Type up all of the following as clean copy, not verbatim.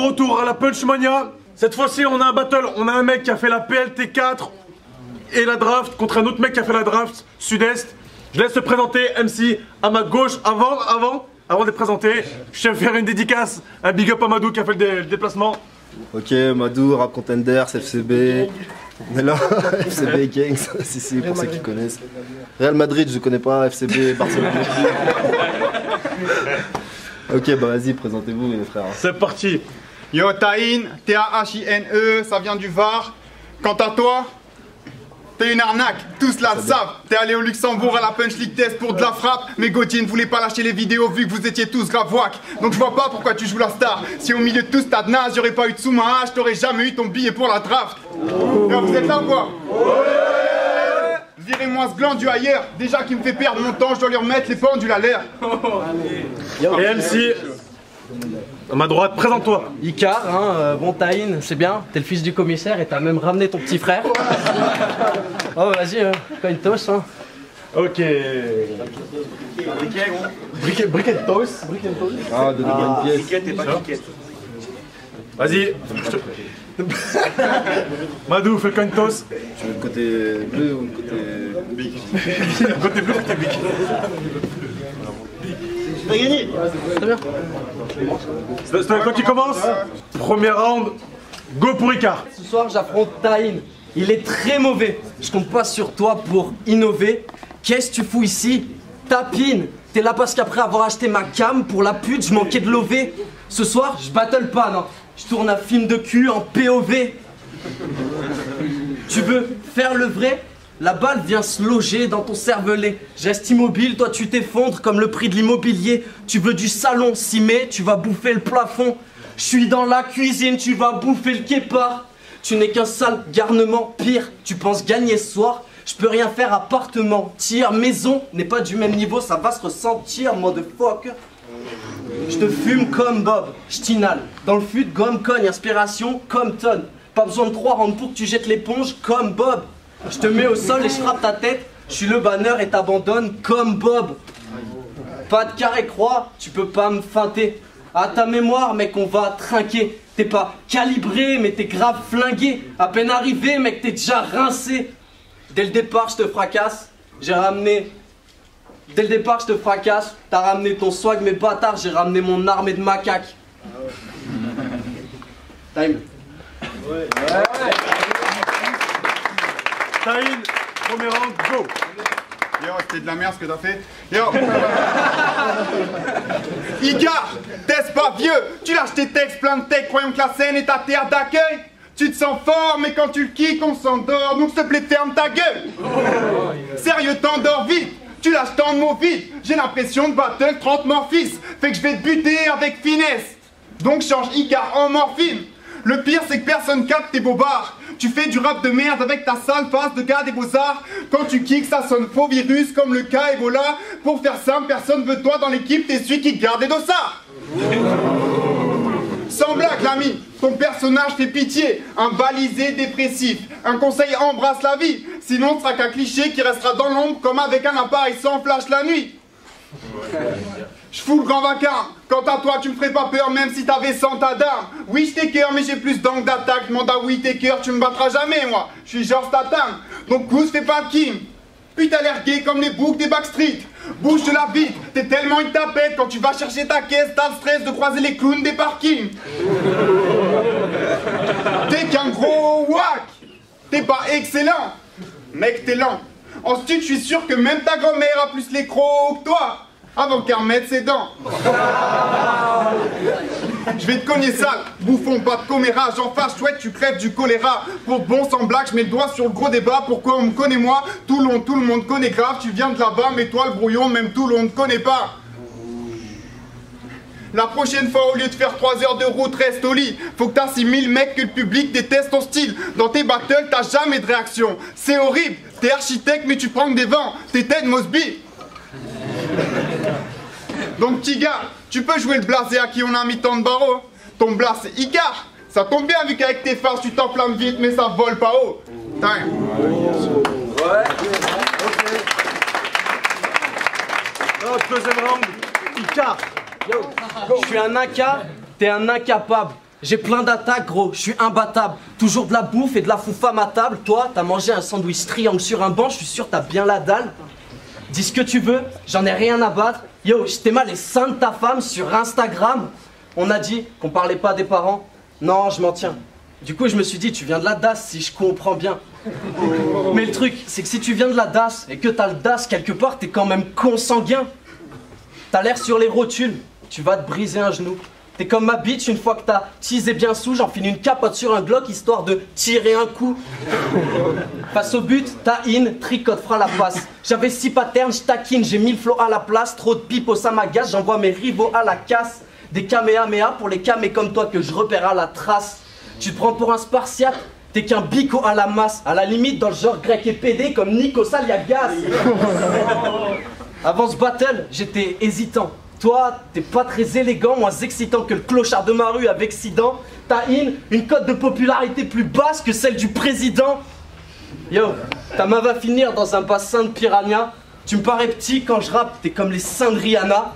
retour à la Punchmania. Cette fois-ci, on a un battle. On a un mec qui a fait la PLT 4 et la draft contre un autre mec qui a fait la draft Sud-Est. Je laisse se présenter MC à ma gauche. Avant de présenter, je vais faire une dédicace. Un big up à Madou qui a fait le déplacement. Ok, Madou, Rap Contenders, FCB. On est là, FCB Gangs, si, pour ceux qui connaissent. Real Madrid, je connais pas, FCB, Barcelone. Ok, bah vas-y, présentez-vous les frères. C'est parti. Yo Tahin, T-A-H-I-N-E, ça vient du Var. Quant à toi, t'es une arnaque, tous là le savent. T'es allé au Luxembourg à la Punch League Test pour de la frappe. Mais Gauthier ne voulait pas lâcher les vidéos vu que vous étiez tous grave wack. Donc je vois pas pourquoi tu joues la star. Si au milieu de tous t'as de naze, y'aurait pas eu de sous-main, t'aurais jamais eu ton billet pour la draft. Là, vous êtes là ou quoi? Virez-moi ce gland du ailleurs. Déjà qu'il me fait perdre mon temps, je dois lui remettre les pendules à l'air. Et MC, à ma droite, présente-toi. Icar, hein, bon Tahin, c'est bien, t'es le fils du commissaire et t'as même ramené ton petit frère. Oh vas-y, coin toast, hein. Ok. Briquet de toast. Ah, donnez-moi une pièce. Piquette et pas piquette. Vas-y. Madou, fais le coin toast. Tu veux le côté bleu ou le côté big? Côté bleu, côté big. T'as gagné. Très bien. C'est toi qui commence. Premier round, go pour Icar. Ce soir j'affronte Tahin. Il est très mauvais. Je compte pas sur toi pour innover. Qu'est-ce que tu fous ici? Tapine. T'es là parce qu'après avoir acheté ma cam pour la pute, je manquais de lover. Ce soir, je battle pas, non. Je tourne un film de cul en POV. Tu veux faire le vrai? La balle vient se loger dans ton cervelet. Je reste immobile, toi tu t'effondres comme le prix de l'immobilier. Tu veux du salon cimé, tu vas bouffer le plafond. Je suis dans la cuisine, tu vas bouffer le képard. Tu n'es qu'un sale garnement, pire. Tu penses gagner ce soir? Je peux rien faire à part te mentir. Maison n'est pas du même niveau, ça va se ressentir, motherfucker. Je te fume comme Bob, je t'inhale. Dans le fut, gomme, cogne, inspiration comme tonne. Pas besoin de 3 rounds pour que tu jettes l'éponge comme Bob. Je te mets au sol et je frappe ta tête. Je suis le banner et t'abandonne comme Bob. Pas de carré-croix, tu peux pas me feinter. À ta mémoire, mec, on va trinquer. T'es pas calibré, mais t'es grave flingué. À peine arrivé, mec, t'es déjà rincé. Dès le départ, je te fracasse. J'ai ramené... Dès le départ, je te fracasse. T'as ramené ton swag, mais bâtard, j'ai ramené mon armée de macaques. Time. Ouais. Tahin, premier round, go. Yo, c'était de la merde ce que t'as fait. Yo Icar, t'es pas vieux. Tu lâches tes textes plein de textes, croyant que la scène est ta terre d'accueil. Tu te sens fort, mais quand tu le kicks, on s'endort. Donc s'il te plaît, ferme ta gueule. Sérieux, t'endors vite. Tu lâches tant de mots vides. J'ai l'impression de battle 30 morphis. Fait que je vais te buter avec finesse. Donc change Icar en morphine. Le pire, c'est que personne capte tes bobards. Tu fais du rap de merde avec ta sale face de gars des beaux-arts. Quand tu kicks, ça sonne faux virus comme le cas Ebola. Pour faire simple, personne veut toi dans l'équipe, t'es celui qui garde les dossards. Sans blague, l'ami, ton personnage fait pitié. Un balisé dépressif. Un conseil, embrasse la vie. Sinon, ce sera qu'un cliché qui restera dans l'ombre comme avec un appareil sans flash la nuit. Je fous le grand vainqueur. Quant à toi, tu me ferais pas peur même si t'avais 100 tas d'armes. Oui, je t'ai cœur, mais j'ai plus d'angle d'attaque. Demande à oui, t'es cœur, tu me battras jamais, moi. Je suis genre Statham. Donc, pousse, fais pas de Kim. Puis t'as l'air gay comme les boucs des Backstreet. Bouge de la bite, t'es tellement une tapette. Quand tu vas chercher ta caisse, t'as le stress de croiser les clowns des parkings. T'es qu'un gros whack. T'es pas excellent. Mec, t'es lent. Ensuite, je suis sûr que même ta grand-mère a plus les crocs que toi. Avant qu'elle remette ses dents. Je vais te cogner sale, bouffon, pas de commérage. En face, chouette, tu crèves du choléra. Pour bon sans blague, je mets le doigt sur le gros débat. Pourquoi on me connaît moi? Toulon, tout le monde connaît grave. Tu viens de là-bas, mais toi le brouillon, même Toulon ne connaît pas. La prochaine fois, au lieu de faire 3 heures de route, reste au lit. Faut que t'as 6000 mecs que le public déteste ton style. Dans tes battles, t'as jamais de réaction. C'est horrible, t'es architecte, mais tu prends que des vents. T'es Ted Mosby. Donc petit gars, tu peux jouer le blasé à qui on a mis tant de barreaux. Ton blas c'est Icar. Ça tombe bien vu qu'avec tes farces tu t'enflammes vite mais ça vole pas haut. Time. Ouais. Deuxième round, Icar. Je suis un AK, t'es un incapable. J'ai plein d'attaques, gros, je suis imbattable. Toujours de la bouffe et de la fouffe à ma table. Toi, t'as mangé un sandwich triangle sur un banc, je suis sûr t'as bien la dalle. Dis ce que tu veux, j'en ai rien à battre. Yo, je t'ai mal les seins de ta femme sur Instagram. On a dit qu'on parlait pas des parents. Non, je m'en tiens. Du coup, je me suis dit, tu viens de la DAS, si je comprends bien. Mais le truc, c'est que si tu viens de la DAS et que t'as le DAS quelque part, t'es quand même consanguin. T'as l'air sur les rotules, tu vas te briser un genou. T'es comme ma bitch, une fois que t'as teasé bien sous, j'enfile une capote sur un Glock histoire de tirer un coup. Face au but, ta in, tricote, fera la passe. J'avais 6 patterns, j'taquine, j'ai 1000 flots à la place. Trop de pipo, ça m'agace, j'envoie mes rivaux à la casse. Des kamehameha pour les camés comme toi que je repère à la trace. Tu te prends pour un spartiate, t'es qu'un bico à la masse. À la limite dans le genre grec et pédé comme Nico Saliagas. Avant ce battle, j'étais hésitant. Toi, t'es pas très élégant, moins excitant que le clochard de ma rue avec Sidan. T'as une cote de popularité plus basse que celle du président. Yo, ta main va finir dans un bassin de piranha. Tu me parais petit quand je rappe, t'es comme les seins de Rihanna.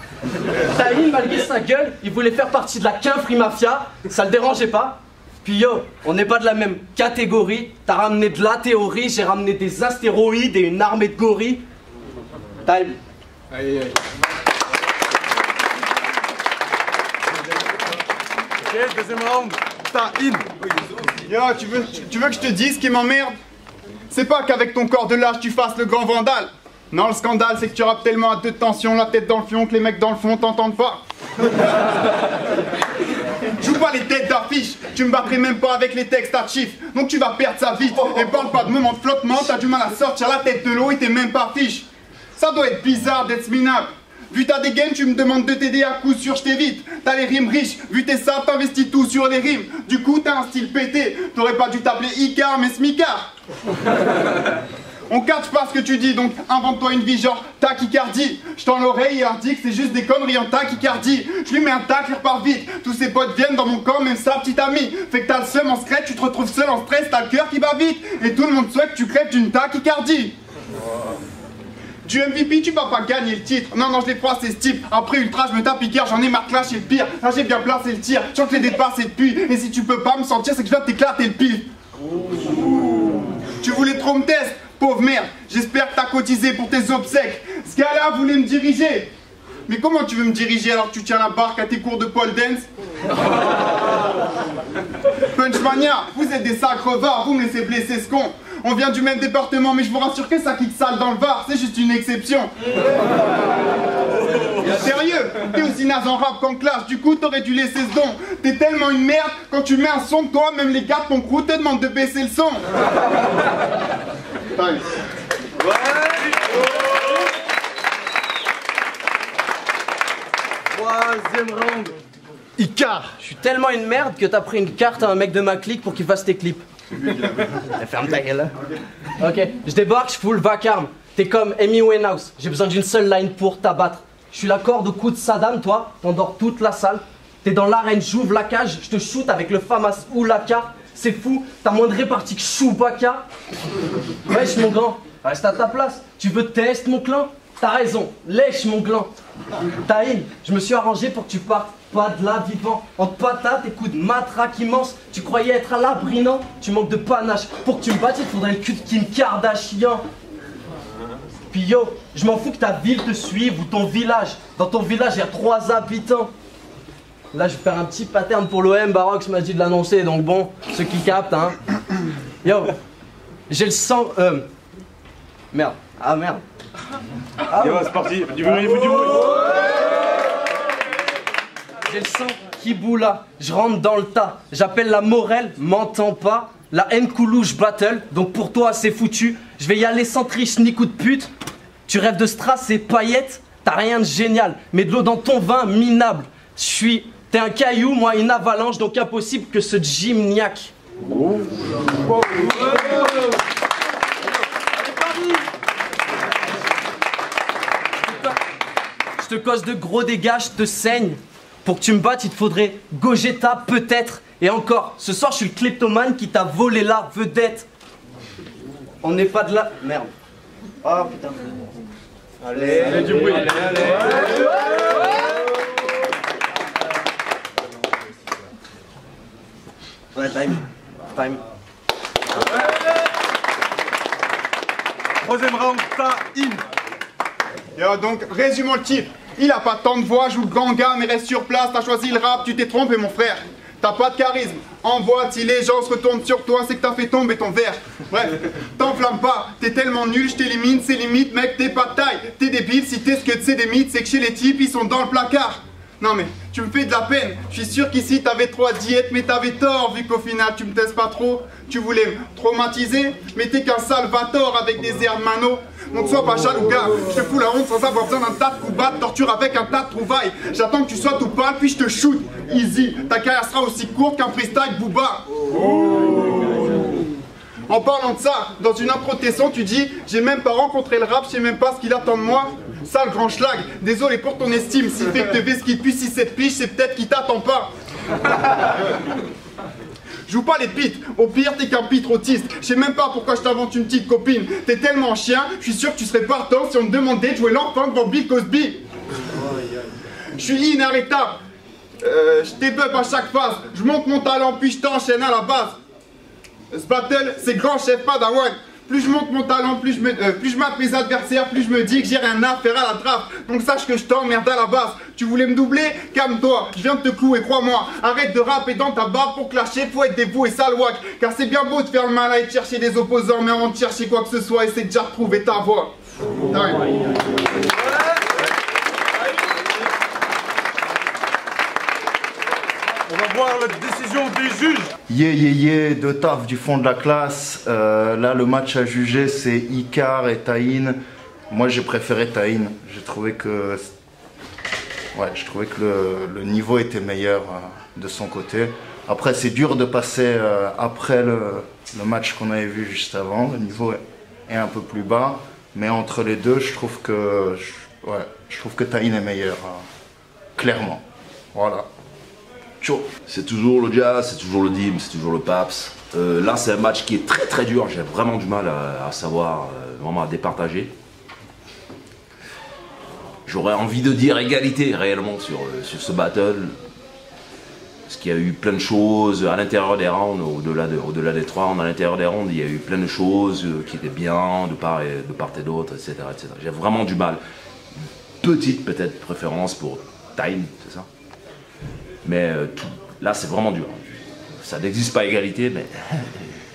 T'as malgré sa gueule, il voulait faire partie de la Quinfree Mafia. Ça le dérangeait pas. Puis yo, on n'est pas de la même catégorie. T'as ramené de la théorie, j'ai ramené des astéroïdes et une armée de gorilles. Time. Aïe, aïe. Ok, deuxième round. Ta in. Yo, tu veux que je te dise ce qui m'emmerde? C'est pas qu'avec ton corps de lâche tu fasses le grand vandale. Non, le scandale c'est que tu rappes tellement à 2 de tension, la tête dans le fion, que les mecs dans le fond t'entendent pas. Joue pas les têtes d'affiche, tu me battrais même pas avec les textes à chiffres. Donc tu vas perdre ça vite. Et parle pas de moment de flottement, t'as du mal à sortir la tête de l'eau et t'es même pas fiche. Ça doit être bizarre d'être minable. Vu t'as des gains, tu me demandes de t'aider à coup sûr, je t'évite. T'as les rimes riches, vu t'es ça, t'investis tout sur les rimes. Du coup t'as un style pété, t'aurais pas dû t'appeler Icar mais Smicard. On catch pas ce que tu dis, donc invente-toi une vie genre tachycardie. Je tends l'oreille et leur dis que c'est juste des conneries en tachycardie. Je lui mets un tacle, il repart vite. Tous ses potes viennent dans mon camp, même sa petite amie. Fait que t'as le seum en secret, tu te retrouves seul en stress, t'as le cœur qui bat vite. Et tout le monde souhaite que tu crèves d'une tachycardie. Du MVP, tu vas pas gagner le titre. Non, je l'ai froissé ce type. Après Ultra, je me tape Icar, j'en ai marre de lâcher le pire. Là, j'ai bien placé le tir. Je sens que les départs, c'est depuis. Et si tu peux pas me sentir, c'est que je viens t'éclater le pif. Tu voulais trop me tester, pauvre merde. J'espère que t'as cotisé pour tes obsèques. Ce gars-là voulait me diriger. Mais comment tu veux me diriger alors que tu tiens la barque à tes cours de pole dance? Punchmania, vous êtes des sacres crevards, vous me laissez blesser ce con. On vient du même département, mais je vous rassure que ça kick sale dans le Var, c'est juste une exception. Sérieux, t'es aussi naze en rap qu'en classe, du coup t'aurais dû laisser ce don. T'es tellement une merde, quand tu mets un son de toi, même les gars de ton crew te demandent de baisser le son. Troisième round. Icar. Je suis tellement une merde que t'as pris une carte à un mec de ma clique pour qu'il fasse tes clips. Ferme ta gueule. Ok, je débarque, je fous le vacarme. T'es comme Amy Winehouse, j'ai besoin d'une seule line pour t'abattre. Je suis la corde au cou de Saddam, toi, t'endors toute la salle. T'es dans l'arène, j'ouvre la cage, je te shoot avec le FAMAS ou l'AK. C'est fou, t'as moins de répartie que Chewbacca. Wesh mon grand, reste à ta place. Tu veux test mon clan? T'as raison, lèche mon gland. Taïn, je me suis arrangé pour que tu partes pas de là vivant. Entre patates et coups de matraque immense. Tu croyais être à l'abri, non? Tu manques de panache. Pour que tu me battes, il faudrait le cul de Kim Kardashian. Puis yo, je m'en fous que ta ville te suive ou ton village. Dans ton village, il y a 3 habitants. Là, je vais faire un petit pattern pour l'OM. Barox m'a dit de l'annoncer, donc bon, ceux qui captent, hein. Yo, j'ai le sang... Merde. Ah merde. Ah, Yo, c'est parti. Du bruit, du bruit. J'ai le sang qui bout là, je rentre dans le tas. J'appelle la Morel, m'entends pas. La Nkoulouche battle, donc pour toi c'est foutu. Je vais y aller sans triche ni coup de pute. Tu rêves de strass et paillettes, t'as rien de génial. Mais de l'eau dans ton vin, minable. T'es un caillou, moi une avalanche, donc impossible que ce gymniaque. Je te cause de gros dégâts, je te saigne. Pour que tu me battes, il te faudrait Gogeta, peut-être. Et encore, ce soir, je suis le kleptomane qui t'a volé la vedette. On n'est pas de là... Merde. Oh putain. Allez, du bruit. Allez. time. Troisième round, Tahin. Yo, donc, résumons le type. Il a pas tant de voix, joue le ganga, mais reste sur place. T'as choisi le rap, tu t'es trompé, mon frère. T'as pas de charisme. Envoie, si les gens se retournent sur toi, c'est que t'as fait tomber ton verre. Bref, t'enflamme pas. T'es tellement nul, je t'élimine, c'est limite, mec, t'es pas de taille. T'es débile, si t'es ce que t'sais des mythes, c'est que chez les types, ils sont dans le placard. Non mais, tu me fais de la peine. Je suis sûr qu'ici t'avais 3 diètes, mais t'avais tort, vu qu'au final tu me testes pas trop. Tu voulais me traumatiser, mais t'es qu'un Salvatore avec des airs de mano. Donc sois pas jaloux gars, je te fous la honte sans avoir besoin d'un tas de coups bas, de torture avec un tas de trouvailles. J'attends que tu sois tout pâle, puis je te shoot. Easy, ta carrière sera aussi courte qu'un freestyle Booba. En parlant de ça, dans une intro de tes sons, tu dis « J'ai même pas rencontré le rap, je sais même pas ce qu'il attend de moi. » Ça, le grand schlag, désolé pour ton estime. S'il fait que te fais ce qui depuis 6-7 piges, c'est peut-être qu'il t'attend pas. Joue pas les pites, au pire t'es qu'un pitre autiste. Je sais même pas pourquoi je t'invente une petite copine. T'es tellement chien, je suis sûr que tu serais partant si on te demandait de jouer l'enfant devant Bill Cosby. Je suis inarrêtable. Je t'ébeuve à chaque phase. Je monte mon talent puis je t'enchaîne à la base. Ce battle, c'est grand chef Padawan. Plus je monte mon talent, plus je mate mes adversaires, plus je me dis que j'ai rien à faire à la draft. Donc sache que je t'emmerde à la base. Tu voulais me doubler? Calme-toi, je viens de te clouer, crois-moi. Arrête de rapper dans ta barbe pour clasher, faut être dévoué et sale wack. Car c'est bien beau de faire le mal et de chercher des opposants, mais avant de chercher quoi que ce soit, essaie déjà de trouver ta voix. On va voir la décision des juges. Yeah, de taf du fond de la classe. Là, le match à juger, c'est Icar et Tahin. Moi, j'ai préféré Tahin. J'ai trouvé que, le niveau était meilleur de son côté. Après, c'est dur de passer après le match qu'on avait vu juste avant. Le niveau est un peu plus bas. Mais entre les deux, je trouve que Tahin est meilleur. Clairement. Voilà. C'est toujours le Jazz, c'est toujours le Dim, c'est toujours le Paps. Là, c'est un match qui est très très dur. J'ai vraiment du mal à savoir, vraiment à départager. J'aurais envie de dire égalité réellement sur ce battle. Parce qu'il y a eu plein de choses à l'intérieur des rounds, au-delà des 3 rounds, à l'intérieur des rounds, il y a eu plein de choses qui étaient bien de part et d'autre, etc., etc. J'ai vraiment du mal. Petite peut-être préférence pour Tahin, c'est ça? Mais là, c'est vraiment dur. Ça n'existe pas égalité, mais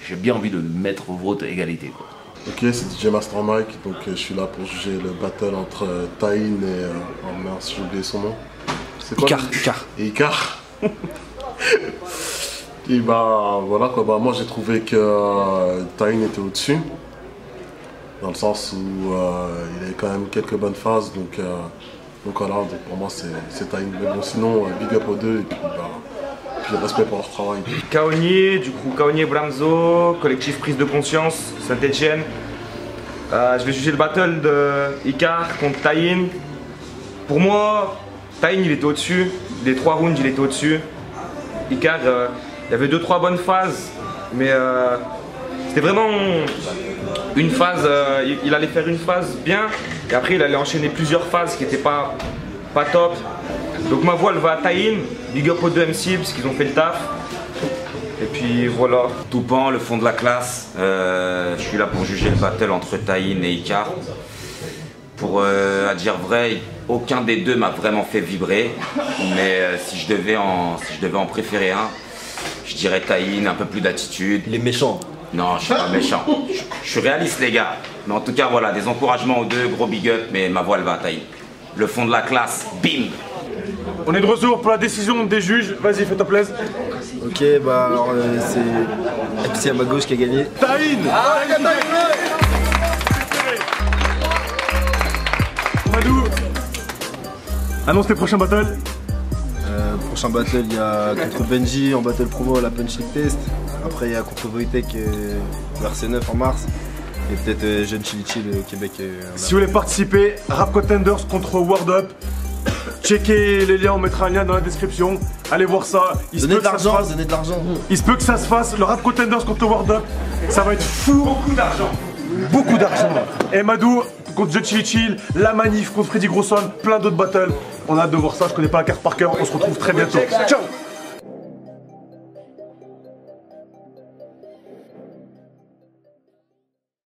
j'ai bien envie de mettre au vote égalité, quoi. Ok, c'est DJ Master Mike, donc je suis là pour juger le battle entre Tahin et... oh mince, j'ai oublié son nom. C'est quoi? Icar. Et Icar. Et bah voilà quoi, moi j'ai trouvé que Tahin était au-dessus. Dans le sens où il avait quand même quelques bonnes phases, donc voilà, donc pour moi c'est Tahin. Mais bon, sinon, big up aux deux, et puis respect pour leur travail. Kaonier, du coup Kaonier Bramzo, collectif Prise de Conscience, Saint-Etienne. Je vais juger le battle de Icar contre Tahin. Pour moi, Tahin il était au-dessus, des 3 rounds il était au-dessus. Icar, il y avait 2-3 bonnes phases, mais c'était vraiment une phase, il allait faire une phase bien, et après il allait enchaîner plusieurs phases qui n'étaient pas top. Donc ma voix elle va à Tahin, big up aux 2 MC parce qu'ils ont fait le taf. Et puis voilà. Toupan, le fond de la classe, je suis là pour juger le battle entre Tahin et Icar. Pour à dire vrai, aucun des deux m'a vraiment fait vibrer, mais si je devais en préférer un, je dirais Tahin, un peu plus d'attitude. Les méchants. Non, je suis pas méchant, je suis réaliste les gars. Mais en tout cas voilà, des encouragements aux deux, gros big up, mais ma voix elle va à Tahin. Le fond de la classe, bim. On est de retour pour la décision des juges. Vas-y, fais-toi plaisir. Ok, bah alors c'est MC à ma gauche qui a gagné. Tahin. Madou, annonce tes prochains battles. Prochain battle, il y a contre Benji en battle promo à la Punch League Test. Après, il y a contre Wojtek vers C9 en mars. Et peut-être Jeune Chili Chill Québec. Si vous voulez participer, Rap Contenders contre Word Up. Checkez les liens, on mettra un lien dans la description. Allez voir ça. Donnez de l'argent, donnez de l'argent. Il se peut que ça se fasse. Le Rap Contenders contre le Word Up, ça va être fou. Beaucoup d'argent. Beaucoup d'argent. Et Madou contre Jet Chili Chill, la manif contre Freddy Grosson, plein d'autres battles. On a hâte de voir ça, je connais pas la carte par cœur, on se retrouve très bientôt. Ciao.